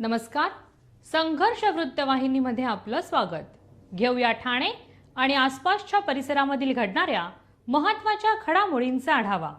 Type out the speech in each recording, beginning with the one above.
नमस्कार. संघर्ष वृत्तवाहिनीमध्ये आपलं स्वागत. घेऊया ठाणे आणि आसपासच्या परिसरामधील घडणाऱ्या महत्त्वाच्या घडामोडींचा आढावा.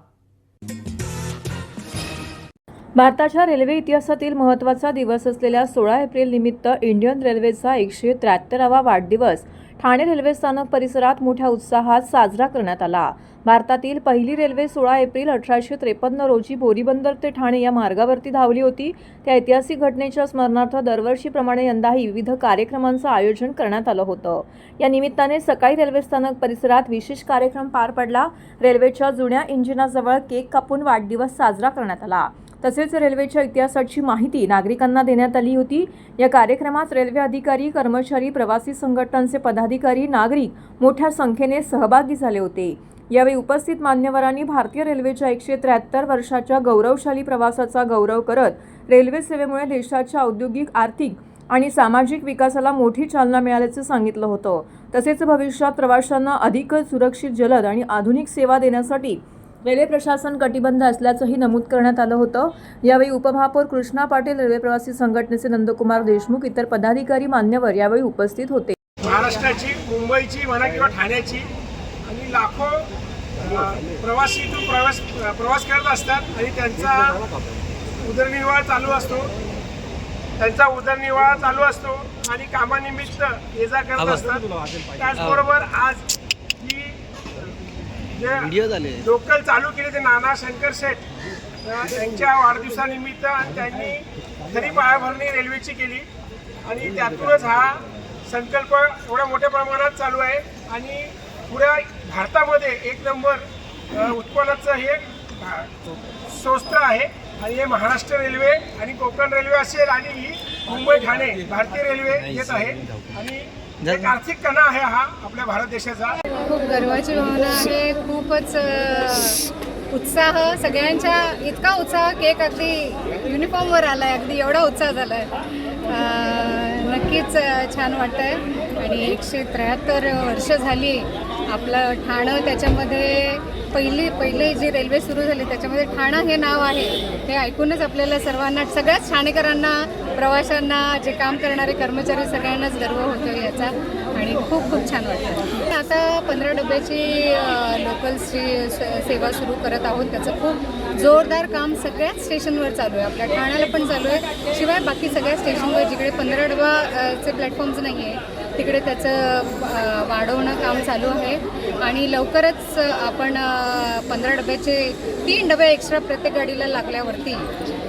भारताच्या रेल्वे इतिहासातील महत्त्वाचा दिवस असलेल्या 16 एप्रिल निमित्त इंडियन रेल्वेचा 173वा वाढदिवस ठाणे रेल्वे स्थानक परिसरात मोठ्या उत्साहात साजरा करण्यात आला. भारतातील पहिली रेल्वे 16 एप्रिल 1853 रोजी बोरीबंदर ते ठाणे या मार्गावरती धावली होती. त्या ऐतिहासिक घटनेच्या स्मरणार्थ दरवर्षीप्रमाणे यंदाही विविध कार्यक्रमांचं आयोजन करण्यात आलं होतं. या निमित्ताने सकाळी रेल्वे स्थानक परिसरात विशेष कार्यक्रम पार पडला. रेल्वेच्या जुन्या इंजिनाजवळ केक कापून वाढदिवस साजरा करण्यात आला. तसेच रेल्वेच्या इतिहासाची माहिती नागरिकांना देण्यात आली होती. या कार्यक्रमात रेल्वे अधिकारी, कर्मचारी, प्रवासी संघटनांचे पदाधिकारी, नागरिक मोठ्या संख्येने सहभागी झाले होते. यावेळी उपस्थित मान्यवरांनी भारतीय रेल्वेच्या 173 वर्षाच्या गौरवशाली प्रवासाचा गौरव करत रेल्वे सेवेमुळे देशाच्या औद्योगिक, आर्थिक आणि सामाजिक विकासाला मोठी चालना मिळाल्याचं सांगितलं होतं. तसेच भविष्यात प्रवाशांना अधिक सुरक्षित, जलद आणि आधुनिक सेवा देण्यासाठी रेल्वे प्रशासन कटिबद्ध असल्याचंही नमूद करण्यात आलं होतं. यावेळी उपमहापौर कृष्णा पाटील, रेल्वे प्रवासी संघटनेचे नंदकुमार देशमुख, इतर पदाधिकारी, मान्यवर यावेळी उपस्थित होते. महाराष्ट्राची, मुंबईची म्हणा किंवा ठाण्याची आणि लाखो प्रवासी इथून प्रवास करत असतात आणि त्यांचा उदरनिर्वाह चालू असतो आणि कामानिमित्त ये जा करत असतात. त्याचबरोबर आज ही जे लोकल चालू केले ते नाना शंकर शेठ यांच्या वाढदिवसानिमित्त त्यांनी खरी पायाभरणी रेल्वेची केली आणि त्यातूनच हा संकल्प एवढ्या मोठ्या प्रमाणात चालू आहे आणि पुऱ्या भारतामध्ये एक नंबर उत्पन्नाचं हे संस्था आहे. आणि हे महाराष्ट्र रेल्वे आणि कोकण रेल्वे असेल आणि ही मुंबई ठाणे भारतीय रेल्वे येत आहे आणि एक आर्थिक कणा आहे हा आपल्या भारत देशाचा. खूप गर्वाची भावना आहे. खूपच उत्साह सगळ्यांच्या, इतका उत्साह केक अगदी युनिफॉर्मवर आलाय, अगदी एवढा उत्साह झालाय. नक्कीच छान वाटतंय. आणि 173 वर्ष झाली आपलं ठाणं, त्याच्यामध्ये पहिली जी रेल्वे सुरू झाली त्याच्यामध्ये ठाणं हे नाव आहे. हे ऐकूनच आपल्याला सर्वांना, सगळ्याच ठाणेकरांना, प्रवाशांना, जे काम करणारे कर्मचारी, सगळ्यांनाच गर्व होतो याचा आणि खूप खूप छान वाटतं. आता 15 डब्याची लोकल्सची सेवा सुरू करत आहोत. त्याचं खूप जोरदार काम सगळ्याच स्टेशनवर चालू आहे. आपल्या ठाण्याला पण चालू आहे. शिवाय बाकी सगळ्या स्टेशनवर जिकडे 15 डब्याचे प्लॅटफॉर्म्स नाही आहे तिकडे त्याचं वाढवणं काम चालू आहे. आणि लवकरच आपण 15 डब्याचे 3 डबे एक्स्ट्रा प्रत्येक गाडीला लागल्यावरती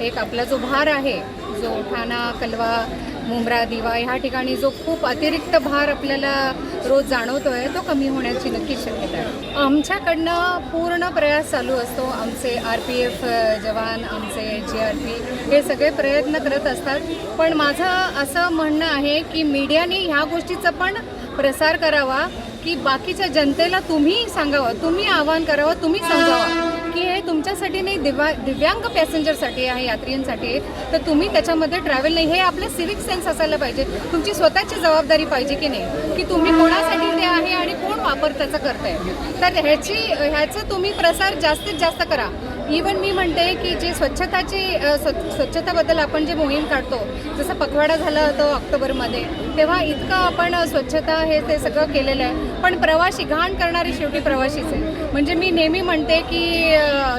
एक आपला जो भार आहे, जो ठाणा, कलवा, मुंब्रा, दिवा ह्या ठिकाणी जो खूप अतिरिक्त भार आपल्याला रोज जाणवतो आहे तो कमी होण्याची नक्कीच शक्यता आहे. आमच्याकडनं पूर्ण प्रयास चालू असतो. आमचे RPF जवान, आमचे GRP हे सगळे प्रयत्न करत असतात. पण माझं असं म्हणणं आहे की मीडियाने ह्या गोष्टीचा पण प्रसार करावा की बाकीच्या जनतेला तुम्ही सांगावं, तुम्ही आवाहन करावं, तुम्ही समजावा की हे तुमच्यासाठी नाही, दिव्यांग पॅसेंजरसाठी आहे, यात्रींसाठी आहे. तर तुम्ही त्याच्यामध्ये ट्रॅव्हल नाही, हे आपलं सिव्हिक सेन्स असायला पाहिजे. तुमची स्वतःची जबाबदारी पाहिजे की नाही, की तुम्ही कोणासाठी ते आहे आणि कोण वापर त्याचा करताय. तर ह्याचं तुम्ही प्रसार जास्तीत जास्त करा. इवन मी म्हणते की जे स्वच्छताबद्दल आपण जे मोहीम काढतो, जसं पखवाडा झाला होता ऑक्टोबरमध्ये, तेव्हा इतकं आपण स्वच्छता हे ते सगळं केलेलं आहे. पण प्रवासी, घाण करणारे शेवटी प्रवासीच आहे. म्हणजे मी नेहमी म्हणते की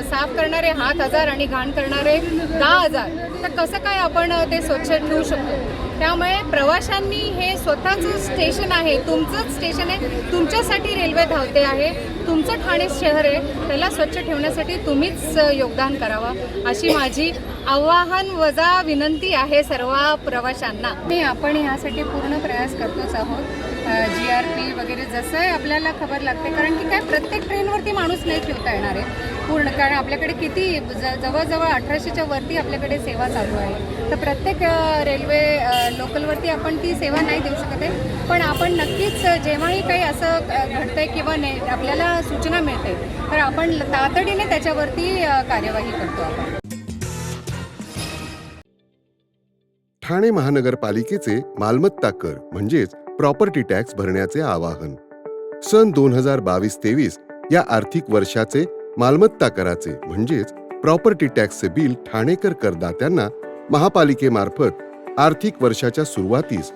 साफ करणारे 7,000 आणि घाण करणारे 10,000. तर कसं काय आपण ते स्वच्छ ठेवू शकतो. त्यामुळे प्रवाशांनी हे स्वतःचं स्टेशन आहे, तुमचंच स्टेशन आहे, तुमच्यासाठी रेल्वे धावते आहे, तुमचं ठाणे शहर आहे, त्याला स्वच्छ ठेवण्यासाठी तुम्हीच योगदान करावं अशी माझी आवाहन वजा विनंती आहे सर्व प्रवाशांना. आपण ह्यासाठी पूर्ण प्रयास करतोच आहोत. GRP वगैरे जसं आपल्याला खबर लागते, कारण की काय प्रत्येक ट्रेनवरती माणूस नाही ठेवता येणार आहे पूर्ण, कारण आपल्याकडे किती जवळजवळ 1800च्या वरती आपल्याकडे सेवा चालू आहे. तर प्रत्येक रेल्वे लोकलवरती आपण ती सेवा नाही देऊ शकत आहे. पण आपण नक्कीच जेव्हाही काही असं घडतंय किंवा आपल्याला सूचना मिळते तर आपण तातडीने त्याच्यावरती कार्यवाही करतो. आपण ठाणे महानगरपालिकेचे मालमत्ता कर म्हणजेच प्रॉपर्टी टॅक्स भरण्याचे आवाहन. सन 2022-23 या आर्थिक वर्षाचे मालमत्ता कराचे म्हणजेच प्रॉपर्टी टॅक्सचे बिल ठाणेकर करदात्यांना महापालिकेमार्फत आर्थिक वर्षाच्या सुरुवातीस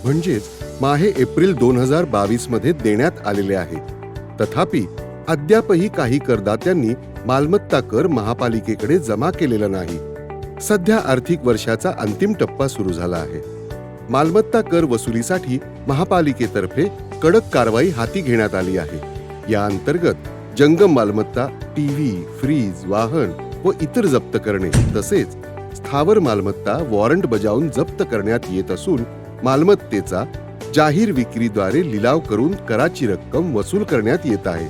म्हणजेच माहे एप्रिल 2022 मध्ये देण्यात आलेले आहे. तथापि अद्यापही काही करदात्यांनी मालमत्ता कर महापालिकेकडे जमा केलेला नाही. सध्या आर्थिक वर्षाचा अंतिम टप्पा सुरू झाला आहे. मालमत्ता कर वसुलीसाठी महापालिकेतर्फे कडक कारवाई हाती घेण्यात आली आहे. या अंतर्गत जंगम मालमत्ता, टीव्ही, फ्रीज, वाहन व इतर जप्त करणे तसेच स्थावर मालमत्ता वॉरंट बजावून जप्त करण्यात येत असून मालमत्तेचा जाहीर विक्रीद्वारे लिलाव करून कराची रक्कम वसूल करण्यात येत आहे.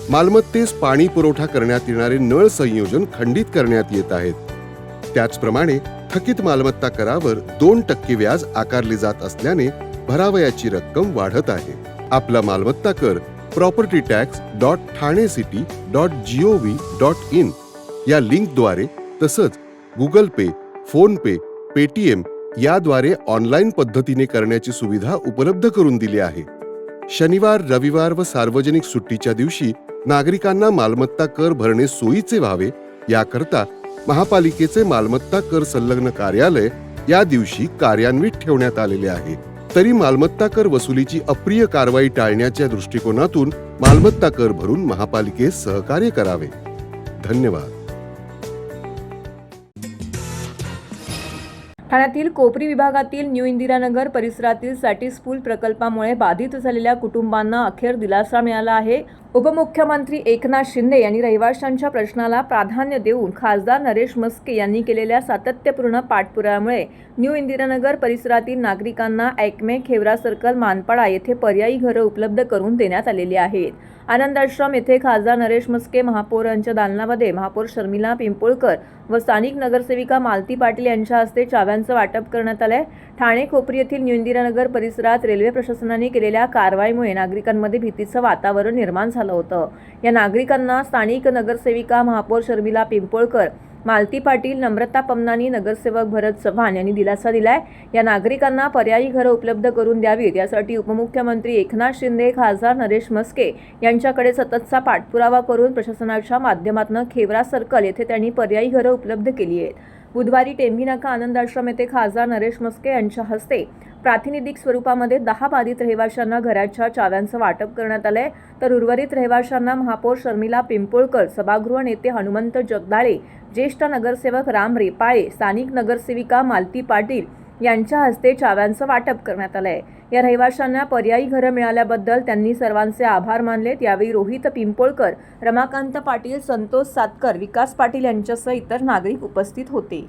मालमत्तेस पाणी पुरवठा करण्यात येणारे नळ संयोजन खंडित करण्यात येत आहेत. त्याचप्रमाणे थकीत मालमत्ता करावर 2% व्याज आकारले जात असल्याने भरावयाची रक्कम वाढत आहे. आपला मालमत्ता कर propertytax.thanecity.gov.in या लिंकद्वारे तसंच गुगल पे, फोन पे, पेटीएम याद्वारे ऑनलाईन पद्धतीने करण्याची सुविधा उपलब्ध करून दिली आहे. शनिवार, रविवार व सार्वजनिक सुट्टीच्या दिवशी नागरिकांना मालमत्ता कर भरणे सोयीचे व्हावे याकरता महापालिकेचे मालमत्ता कर संलग्न कार्यालय या दिवशी कार्यान्वित ठेवण्यात आलेले आहे. तरी मालमत्ता कर वसुलीची अप्रिय कारवाई टाळण्याच्या दृष्टिकोनातून मालमत्ता कर भरून महापालिकेस सहकार्य करावे. धन्यवाद. ठाण्यातील कोपरी विभागातील न्यू इंदिरानगर परिसरातील सॅटिस पूल प्रकल्पामुळे बाधित झालेल्या कुटुंबांना अखेर दिलासा मिळाला आहे. उपमुख्यमंत्री एकनाथ शिंदे यांनी रहिवाशांच्या प्रश्नाला प्राधान्य देऊन खासदार नरेश म्हस्के यांनी केलेल्या सातत्यपूर्ण पाठपुराव्यामुळे न्यू इंदिरानगर परिसरातील नागरिकांना ऐकमे, खेवरा सर्कल, मानपाडा येथे पर्यायी घरं उपलब्ध करून देण्यात आलेली आहेत. आनंद आश्रम येथे खासदार नरेश म्हस्के, महापौर यांच्या दालनामध्ये महापौर शर्मिला पिंपोळकर व स्थानिक नगरसेविका मालती पाटील यांच्या हस्ते चाव्यांचं वाटप करण्यात आलंय. ठाणे कोपरी येथील न्यू इंदिरानगर परिसरात रेल्वे प्रशासनाने केलेल्या कारवाईमुळे नागरिकांमध्ये भीतीचं वातावरण निर्माण झालं होतं. या नागरिकांना स्थानिक नगरसेविका महापौर शर्मिला पिंपोळकर, मालती पाटील, नम्रता पमनानी, नगरसेवक भरत चव्हाण यांनी दिलासा दिलाय. या नागरिकांना पर्यायी घरं उपलब्ध करून द्यावीत यासाठी उपमुख्यमंत्री एकनाथ शिंदे, खासदार नरेश म्हस्के यांच्याकडे सततचा पाठपुरावा करून प्रशासनाच्या माध्यमातून खेवरा सर्कल येथे त्यांनी पर्यायी घरं उपलब्ध केली आहेत. बुधवारी टेंभी नाका आनंद आश्रम येथे खासदार नरेश म्हस्के यांच्या हस्ते प्रातिनिधिक स्वरूपामध्ये 10 बाधित रहिवाशांना घराच्या चाव्यांचं वाटप करण्यात आलंय. तर उर्वरित रहिवाशांना महापौर शर्मिला पिंपोळकर, सभागृह नेते हनुमंत जगदाळे, ज्येष्ठ नगरसेवक राम रेपाळे, स्थानिक नगरसेविका मालती पाटील यांच्या हस्ते चाव्यांचं वाटप करण्यात आलंय. या रहिवाशांना पर्यायी घरं मिळाल्याबद्दल त्यांनी सर्वांचे आभार मानलेत. यावेळी रोहित पिंपोळकर, रमाकांत पाटील, संतोष सातकर, विकास पाटील यांच्यासह इतर नागरिक उपस्थित होते.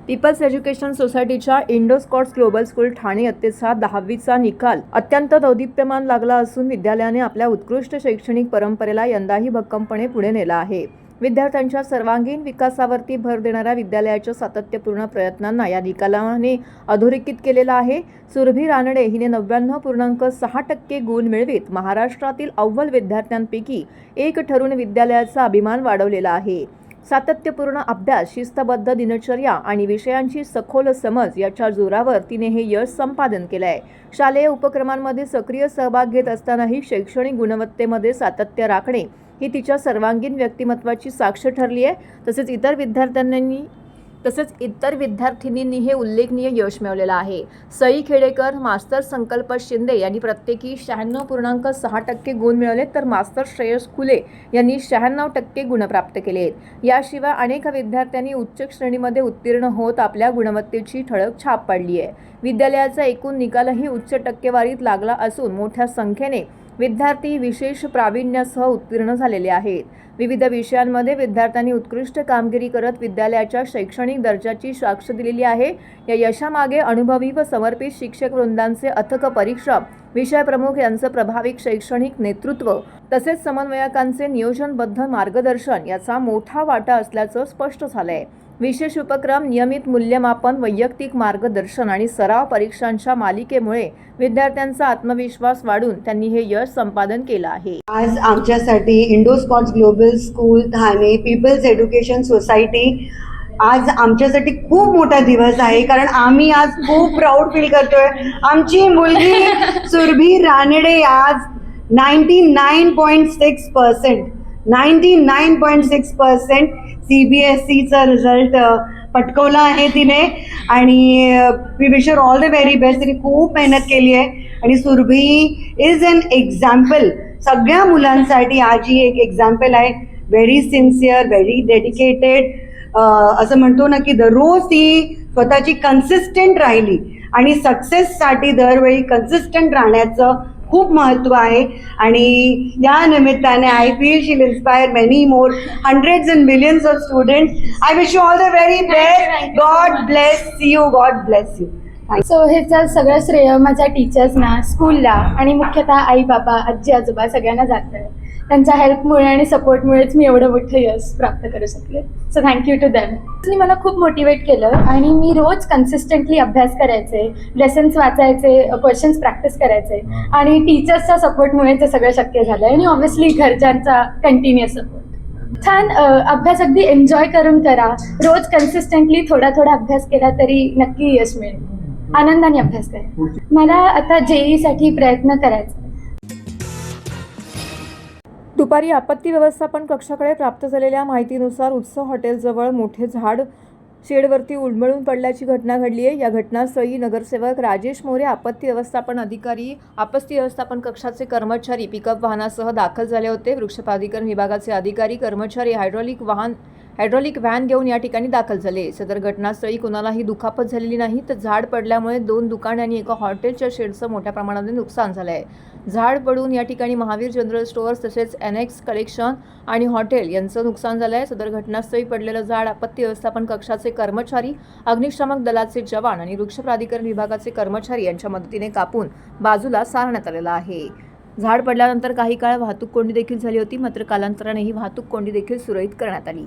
पीपल्स एज्युकेशन सोसायटीच्या Indo Scots global school Thane इयत्तेचा 10वीचा निकाल अत्यंत दौदिप्यमान लागला असून विद्यालयाने आपल्या उत्कृष्ट शैक्षणिक परंपरेला यंदाही भक्कमपणे पुढे नेला आहे. विद्यार्थ्यांच्या सर्वांगीण विकासावरती भर देणाऱ्या विद्यालयाच्या सातत्यपूर्ण प्रयत्नांना या निकालाने अधोरेखित केलेला आहे. सुरभी रानडे हिने 99.6% गुण मिळवित महाराष्ट्रातील अव्वल विद्यार्थ्यांपैकी एक ठरून विद्यालयाचा अभिमान वाढवलेला आहे. सातत्यपूर्ण अभ्यास, शिस्तबद्ध दिनचर्या आणि विषयांची सखोल समज याच्या जोरावर तिने हे यश संपादन केलंय. शालेय उपक्रमांमध्ये सक्रिय सहभाग घेत असतानाही शैक्षणिक गुणवत्तेमध्ये सातत्य राखणे ही तिच्या सर्वांगीण व्यक्तिमत्वाची साक्ष ठरली आहे. तसेच इतर विद्यार्थिनींनी हे उल्लेखनीय यश मिळवलेलं आहे. सई खेडेकर, मास्तर संकल्प शिंदे यांनी प्रत्येकी 96.6% गुण मिळवले, तर मास्तर श्रेयस खुले यांनी 96% गुण प्राप्त केले. याशिवाय अनेक विद्यार्थ्यांनी उच्च श्रेणीमध्ये उत्तीर्ण होत आपल्या गुणवत्तेची ठळक छाप पाडली आहे. विद्यालयाचा एकूण निकालही उच्च टक्केवारीत लागला असून मोठ्या संख्येने विद्यार्थी विशेष प्रावीण्यासह उत्तीर्ण झालेले आहेत. विविध विषयांमध्ये विद्यार्थ्यांनी उत्कृष्ट कामगिरी करत विद्यालयाच्या शैक्षणिक दर्जाची साक्ष दिलेली आहे. या यशामागे अनुभवी व समर्पित शिक्षक वृंदांचे अथक परिश्रम, विषय प्रमुख यांचं प्रभावी शैक्षणिक नेतृत्व तसेच समन्वयकांचे नियोजनबद्ध मार्गदर्शन याचा मोठा वाटा असल्याचं स्पष्ट झालंय. विशेष उपक्रम, नियमित मूल्यमापन, वैयक्तिक मार्गदर्शन आणि सराव परीक्षांच्या मालिकेमुळे विद्यार्थ्यांचा आत्मविश्वास वाढून त्यांनी हे यश संपादन केलं आहे. आज आमच्यासाठी Indo Scots global school Thane People's Education Society आज आमच्यासाठी खूप मोठा दिवस आहे, कारण आम्ही आज खूप प्राऊड फील करतोय. आमची मुलगी सुरभी रानडे आज 99.6% CBSEचा रिझल्ट पटकवला आहे तिने आणि we wish her all the very best. तिने खूप मेहनत केली आहे आणि सुरभी इज एन एक्झाम्पल सगळ्या मुलांसाठी. आज ही एक एक्झाम्पल आहे. Very sincere, very dedicated. असं म्हणतो ना की दररोज ती स्वतःची कन्सिस्टंट राहिली आणि सक्सेससाठी दरवेळी कन्सिस्टंट राहण्याचं खूप महत्त्व आहे. आणि या निमित्ताने I feel she will inspire many more hundreds and millions of students. I wish you all the very best. God bless you. God bless you. So ह्याचं सगळं श्रेय माझ्या टीचर्सना, स्कूलला आणि मुख्यतः आई बाबा, आजी आजोबा सगळ्यांना जातं आहे. त्यांच्या हेल्पमुळे आणि सपोर्टमुळेच मी एवढं मोठं यश प्राप्त करू शकले. So thank you to them. त्यांनी मला खूप मोटिवेट केलं आणि मी रोज कन्सिस्टंटली अभ्यास करायचे, लेसन्स वाचायचे, क्वेश्चन्स प्रॅक्टिस करायचे आणि टीचर्सच्या सपोर्टमुळे ते सगळं शक्य झालं आणि ऑब्व्हियसली घरच्यांचा कंटिन्युअस सपोर्ट. छान अभ्यास अगदी एन्जॉय करून करा. रोज कन्सिस्टंटली थोडा थोडा अभ्यास केला तरी नक्की यश मिळेल. आनंदाने अभ्यास करा. मला आता JEE प्रयत्न करायचा. दुपारी आपत्ती व्यवस्थापन कक्षाकडे प्राप्त झालेल्या माहितीनुसार उत्सव हॉटेलजवळ मोठे झाड शेडवरती उलमळून पडल्याची घटना घडली आहे. या घटनास्थळी नगरसेवक राजेश मोरे, आपत्ती व्यवस्थापन अधिकारी, आपत्ती व्यवस्थापन कक्षाचे कर्मचारी पिकअप वाहनासह दाखल झाले होते. वृक्ष प्राधिकरण विभागाचे अधिकारी कर्मचारी हायड्रॉलिक व्हॅन घेऊन या ठिकाणी दाखल झाले. सदर घटनास्थळी कोणालाही दुखापत झालेली नाही. तर झाड पडल्यामुळे 2 दुकाने आणि एका हॉटेलच्या शेडचं मोठ्या प्रमाणात नुकसान झालं आहे. झाड पडून या ठिकाणी महावीर जनरल स्टोअर्स तसेच NX कलेक्शन आणि हॉटेल यांचं नुकसान झालं आहे. सदर घटनास्थळी पडलेलं झाड आपत्ती व्यवस्थापन कक्षाचे कर्मचारी, अग्निशामक दलाचे जवान आणि वृक्ष प्राधिकरण विभागाचे कर्मचारी यांच्या मदतीने कापून बाजूला सारण्यात आलेलं आहे. झाड पडल्यानंतर काही काळ वाहतूक कोंडी देखील झाली होती, मात्र कालांतराने ही वाहतूक कोंडी देखील सुरळीत करण्यात आली.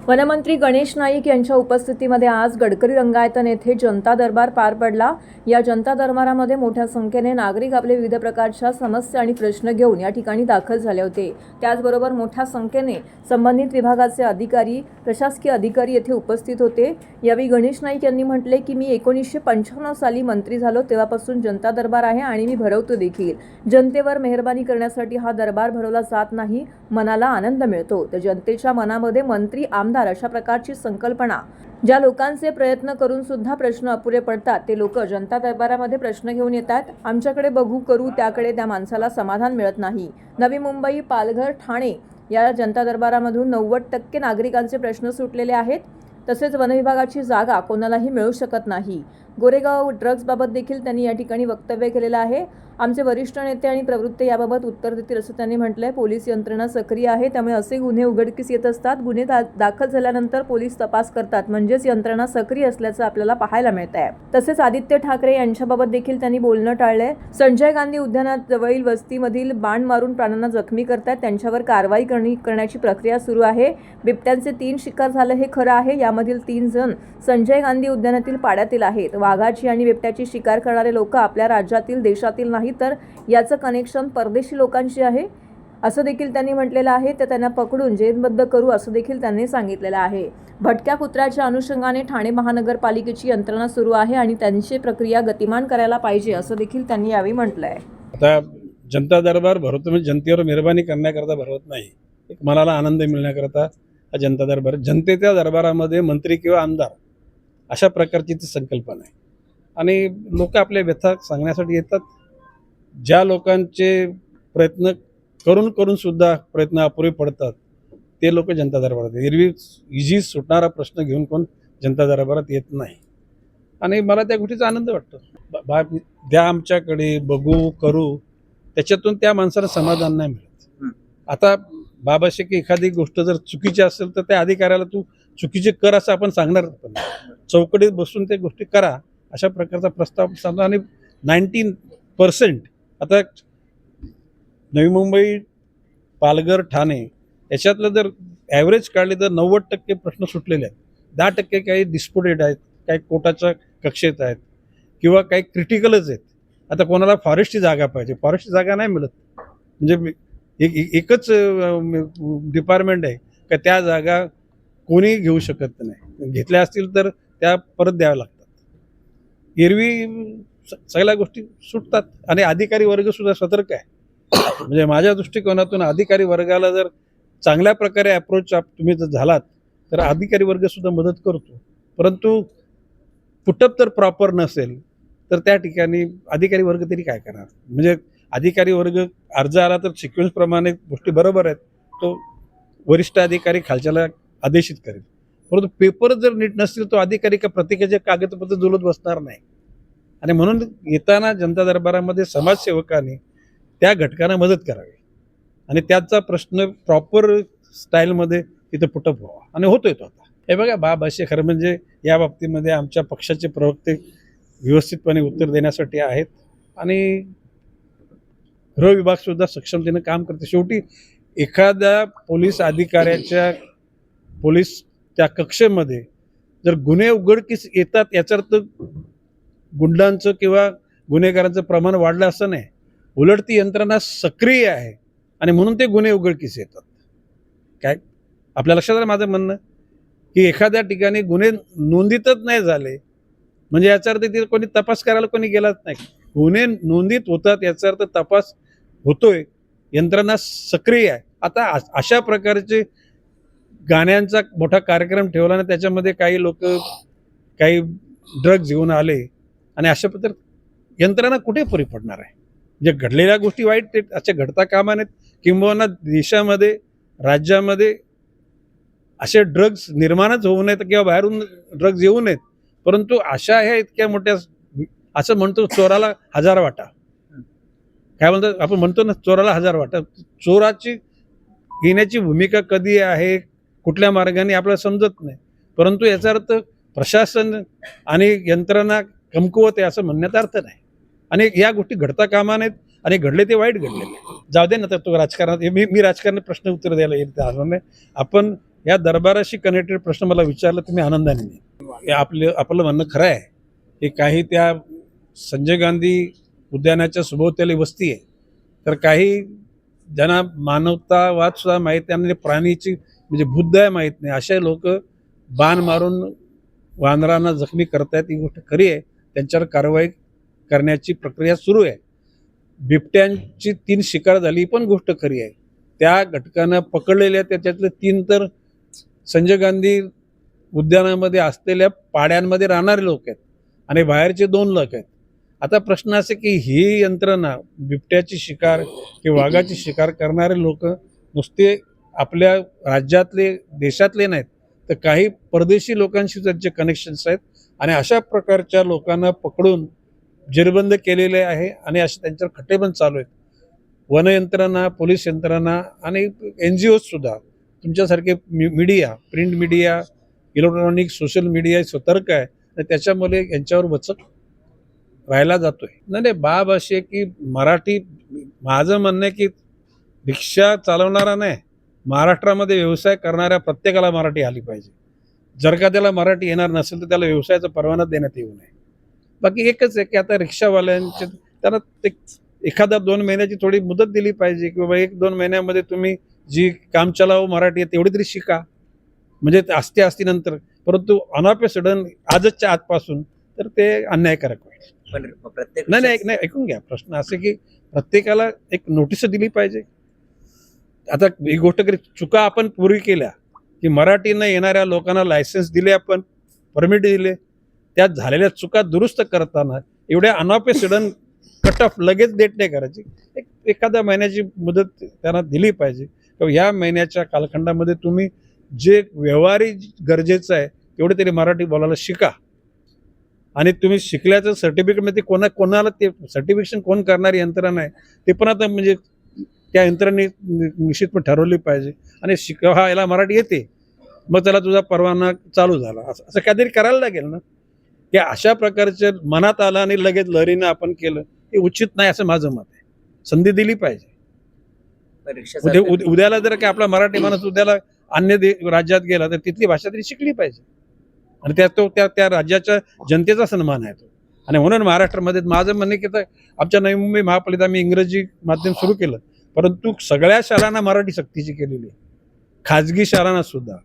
वनमंत्री गणेश नाईक यांच्या उपस्थितीमध्ये आज गडकरी रंगायतन येथे जनता दरबार पार पडला. या जनता दरबारामध्ये मोठ्या संख्येने नागरिक आपले विविध प्रकारच्या समस्या आणि प्रश्न घेऊन या ठिकाणी दाखल झाले होते. त्याचबरोबर मोठ्या संख्येने संबंधित विभागाचे अधिकारी, प्रशासकीय अधिकारी येथे उपस्थित होते. यावेळी गणेश नाईक यांनी म्हटले की मी 1995 साली मंत्री झालो तेव्हापासून जनता दरबार आहे आणि मी भरवतो देखील. जनतेवर मेहरबानी करण्यासाठी हा दरबार भरवला जात नाही. मनाला आनंद मिळतो. तर जनतेच्या मनामध्ये मंत्री, आमदार अशा प्रकारची संकल्पना, ज्या लोकांचे प्रयत्न करून सुद्धा प्रश्न अपुरे पडतात ते लोक जनता दरबारामध्ये प्रश्न घेऊन येतात. आमच्याकडे बघू करू त्याकडे त्या माणसाला समाधान मिळत नाही. नवी मुंबई, पालघर, ठाणे या जनता दरबारामधून 90% नागरिकांचे प्रश्न सुटलेले आहेत. तसेच वनविभागाची जागा कोणालाही मिळू शकत नाही. गोरेगाव ड्रग्जबाबत देखील त्यांनी या ठिकाणी वक्तव्य केलेलं आहे. आमचे वरिष्ठ नेते आणि प्रवृत्ते याबाबत उत्तर देतील असं त्यांनी म्हटलंय. पोलीस यंत्रणा सक्रिय आहे, त्यामुळे असे गुन्हे उघडकीस येत असतात. गुन्हे दाखल झाल्यानंतर पोलीस तपास करतात, म्हणजेच यंत्रणा सक्रिय असल्याचं आपल्याला पाहायला मिळत आहे. तसेच आदित्य ठाकरे यांच्याबाबत देखील त्यांनी बोलणं टाळलंय. संजय गांधी उद्यानात जवळील वस्तीमधील बाण मारून प्राण्यांना जखमी करतात, त्यांच्यावर कारवाई करण्याची प्रक्रिया सुरू आहे. बिबट्यांचे 3 शिकार झाले हे खरं आहे. यामधील 3 जण संजय गांधी उद्यानातील पाड्यातील आहेत. वाघाची आणि बिबट्याची शिकार करणारे लोक आपल्या राज्यातील, देशातील नाही, तर याचं कनेक्शन परदेशी लोकांशी आहे असं देखील त्यांनी म्हटलेलं आहे. तर त्यांना पकडून जेरबंद करू असं देखील त्यांनी सांगितलेलं आहे. भटक्या कुत्र्याच्या अनुषंगाने ठाणे महानगरपालिकेची यंत्रणा सुरू आहे आणि त्यांची प्रक्रिया गतिमान करायला पाहिजे असं देखील त्यांनी यावेळी म्हटलंय. आता जनता दरबार भरवतो म्हणजे जनतेवर मेहरबानी करण्याकरता भरवत नाही, एक मनाला आनंद मिळण्याकरता हा जनता दरबार. जनतेच्या दरबारामध्ये मंत्री किंवा आमदार अशा प्रकारची ती संकल्पना आहे आणि लोक आपल्या व्यथा सांगण्यासाठी येतात. ज्या लोकांचे प्रयत्न करून सुद्धा प्रयत्न अपुरे पडतात ते लोक जनता दरबारात. एरवी इझी सुटणारा प्रश्न घेऊन कोण जनता दरबारात येत नाही आणि मला त्या गोष्टीचा आनंद वाटतो. द्या आमच्याकडे, बघू करू, त्याच्यातून त्या माणसाला समाधान नाही मिळत. आता बाबाशी की एखादी गोष्ट जर चुकीची असेल तर त्या अधिकाऱ्याला तू चुकीचे कर असं आपण सांगणार पण चौकटीत बसून ते गोष्टी करा अशा प्रकारचा प्रस्ताव सांगतो. आणि 19% आता नवी मुंबई, पालघर, ठाणे याच्यातलं जर ॲव्हरेज काढले तर 90% प्रश्न सुटलेले आहेत. 10% काही डिस्प्युटेड आहेत, काही कोर्टाच्या कक्षेत आहेत किंवा काही क्रिटिकलच आहेत. आता कोणाला फॉरेस्टची जागा पाहिजे, फॉरेस्टची जागा नाही मिळत. म्हणजे एकच डिपार्टमेंट आहे का त्या जागा कोणी घेऊ शकत नाही. घेतल्या असतील तर त्या परत द्याव्या लागतात. एरवी सगळ्या गोष्टी सुटतात आणि अधिकारी वर्ग सुद्धा सतर्क आहे. म्हणजे माझ्या दृष्टिकोनातून अधिकारी वर्गाला जर चांगल्या प्रकारे अप्रोच तुम्ही जर झालात तर अधिकारी वर्ग सुद्धा मदत करतो, परंतु पुटअप तर प्रॉपर नसेल तर त्या ठिकाणी अधिकारी वर्ग तरी काय करणार. म्हणजे अधिकारी वर्ग अर्ज आला तर सिक्वेन्सप्रमाणे गोष्टी बरोबर आहेत, तो वरिष्ठ अधिकारी खालच्याला आदेशित करेल, परंतु पेपर जर नीट नसतील तो अधिकारी का प्रत्येकाचे कागदपत्र जुळत बसणार नाही. आणि म्हणून येताना जनता दरबारामध्ये समाजसेवकांनी त्या घटकांना मदत करावी आणि त्याचा प्रश्न प्रॉपर स्टाईलमध्ये तिथं पुटअप व्हावा, आणि होतोय तो आता. हे बघा, बाब असे खरं म्हणजे या बाबतीमध्ये आमच्या पक्षाचे प्रवक्ते व्यवस्थितपणे उत्तर देण्यासाठी आहेत आणि गृह विभाग सुद्धा सक्षमतेनं काम करते. शेवटी एखाद्या पोलीस अधिकाऱ्याच्या पोलीस त्या कक्षेमध्ये जर गुन्हे उघडकीस येतात याचा अर्थ गुंडांचं किंवा गुन्हेगारांचं प्रमाण वाढलं असं नाही, उलट ती यंत्रणा सक्रिय आहे आणि म्हणून ते गुन्हे उघडकीस येतात. काय आपल्या लक्षात आलं माझं म्हणणं, की एखाद्या ठिकाणी गुन्हे नोंदीतच नाही झाले म्हणजे याचा अर्थ तिथे कोणी तपास करायला कोणी गेलाच नाही. गुन्हे नोंदीत होतात याचा अर्थ तपास होतोय, यंत्रणा सक्रिय आहे. आता अशा प्रकारचे गाण्यांचा मोठा कार्यक्रम ठेवला ना, त्याच्यामध्ये काही लोक काही ड्रग्ज घेऊन आले आणि अशा प्रकारे यंत्रणा कुठे पुरी पडणार आहे. जे घडलेल्या गोष्टी वाईट ते अशा घडता कामा नयेत, किंबहुना देशामध्ये राज्यामध्ये असे ड्रग्ज निर्माणच होऊ नयेत किंवा बाहेरून ड्रग्ज येऊ नयेत, परंतु अशा ह्या इतक्या मोठ्या, असं म्हणतो चोराला 1000 वाटा, काय म्हणतो आपण म्हणतो ना, चोराला 1000 वाटा. चोराची घेण्याची भूमिका कधी आहे, कुठल्या मार्गाने आपल्याला समजत नाही, परंतु याचा अर्थ प्रशासन आणि यंत्रणा कमकुवत आहे असं म्हणण्याचा अर्थ नाही. आणि या गोष्टी घडता कामा नयेत आणि घडले ते वाईट घडलेले. जाऊ दे ना, तर तो राजकारणात मी राजकारणात प्रश्न उत्तर द्यायला येत नाही. आपण या दरबाराशी कनेक्टेड प्रश्न मला विचारला तुम्ही आनंदाने नाही. आपलं म्हणणं खरं आहे की काही त्या संजय गांधी उद्यानाच्या सभोवताली वस्ती आहे, तर काही ज्यांना मानवतावाद सुद्धा माहीत नाही आणि प्राणीची म्हणजे बुद्ध माहीत नाही, असे लोक बाण मारून वानरांना जखमी करतायत. ही गोष्ट खरी आहे, त्यांच्यावर कारवाई करण्याची प्रक्रिया सुरू आहे. बिबट्यांची 3 शिकार झाली ही पण गोष्ट खरी आहे. त्या घटकानं पकडलेल्या त्याच्यातले 3 तर संजय गांधी उद्यानामध्ये असलेल्या पाड्यांमध्ये राहणारे लोक आहेत आणि बाहेरचे 2 लोक आहेत. आता प्रश्न असे की ही यंत्रणा बिबट्याची शिकार किंवा वाघाची शिकार करणारे लोक नुसते आपल्या राज्यातले देशातले नाहीत, तर काही परदेशी लोकांशी त्यांचे कनेक्शन्स आहेत आणि अशा प्रकारच्या लोकांना पकडून जेरबंद केलेले आहे आणि असे त्यांच्यावर खटले पण चालू आहेत. वन यंत्रणा, पोलीस यंत्रणा आणि NGOज सुद्धा तुमच्यासारखे media, print media, electronic, social media सतर्क आहे आणि त्याच्यामुळे यांच्यावर वचक राहिला जातोय. नाही, बाब अशी आहे की मराठी, माझं म्हणणं आहे की रिक्षा चालवणारा नाही, महाराष्ट्रामध्ये व्यवसाय करणाऱ्या प्रत्येकाला मराठी आली पाहिजे. जर का त्याला मराठी येणार नसेल तर त्याला व्यवसायाचा परवाना देण्यात येऊ नये. बाकी एकच आहे की आता रिक्षावाल्यांचे त्यांना ते एखादा 2 महिन्याची थोडी मुदत दिली पाहिजे की बाबा 1-2 महिन्यामध्ये तुम्ही जी काम चलावं मराठी आहे तेवढी तरी शिका, म्हणजे असते नंतर, परंतु अनापे सडन आजच्या आजपासून तर ते अन्यायकारक होईल. पण प्रत्येक नाही, ऐकून घ्या. प्रश्न असे की प्रत्येकाला एक नोटीस दिली पाहिजे. आता ही गोष्ट करी चुका आपण पूर्वी केल्या की मराठी न येणाऱ्या लोकांना लायसन्स दिले, आपण परमिट दिले, त्यात झालेल्या चुका दुरुस्त करताना एवढ्या अनापे सडन कट ऑफ लगेच डेट नाही करायची. एखाद्या महिन्याची मुदत त्यांना दिली पाहिजे. ह्या महिन्याच्या कालखंडामध्ये तुम्ही जे व्यवहारी गरजेचं आहे तेवढे तरी मराठी बोलायला शिका आणि तुम्ही शिकल्याचं सर्टिफिकेटमध्ये कोणाला ते सर्टिफिकेशन कोण करणारी यंत्रणा आहे ते पण आता म्हणजे त्या यंत्रणेने निश्चितपणे ठरवली पाहिजे. आणि हा याला मराठी येते मग त्याला तुझा परवाना चालू झाला असं काहीतरी करायला लागेल ना. की अशा प्रकारच्या मनात आलं आणि लगेच लहरीनं आपण केलं हे उचित नाही असं माझं मत आहे. संधी दिली पाहिजे. उद्याला जर काय आपला मराठी माणूस उद्याला अन्य राज्यात गेला तर तिथली भाषा तरी शिकली पाहिजे आणि त्या राज्याच्या जनतेचा सन्मान आहे तो. आणि म्हणून महाराष्ट्रामध्ये माझं म्हणणं की आमच्या नवी मुंबई महापालिकेत आम्ही इंग्रजी माध्यम सुरू केलं, परंतु सगळ्या शाळांना मराठी सक्तीची केलेली आहे, खाजगी शाळांना सुद्धा.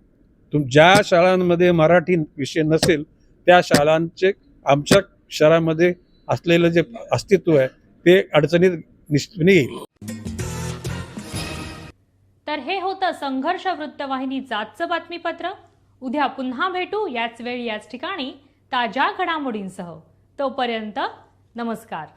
ज्या शाळांमध्ये मराठी विषय नसेल त्या शाळांचे आमच्या शहरामध्ये असलेलं जे अस्तित्व आहे ते अडचणीत निश्चितपणे येईल. तर हे होतं संघर्ष वृत्तवाहिनीचं आजचं बातमीपत्र. उद्या पुन्हा भेटू याच वेळी याच ठिकाणी ताज्या घडामोडींसह. तोपर्यंत नमस्कार.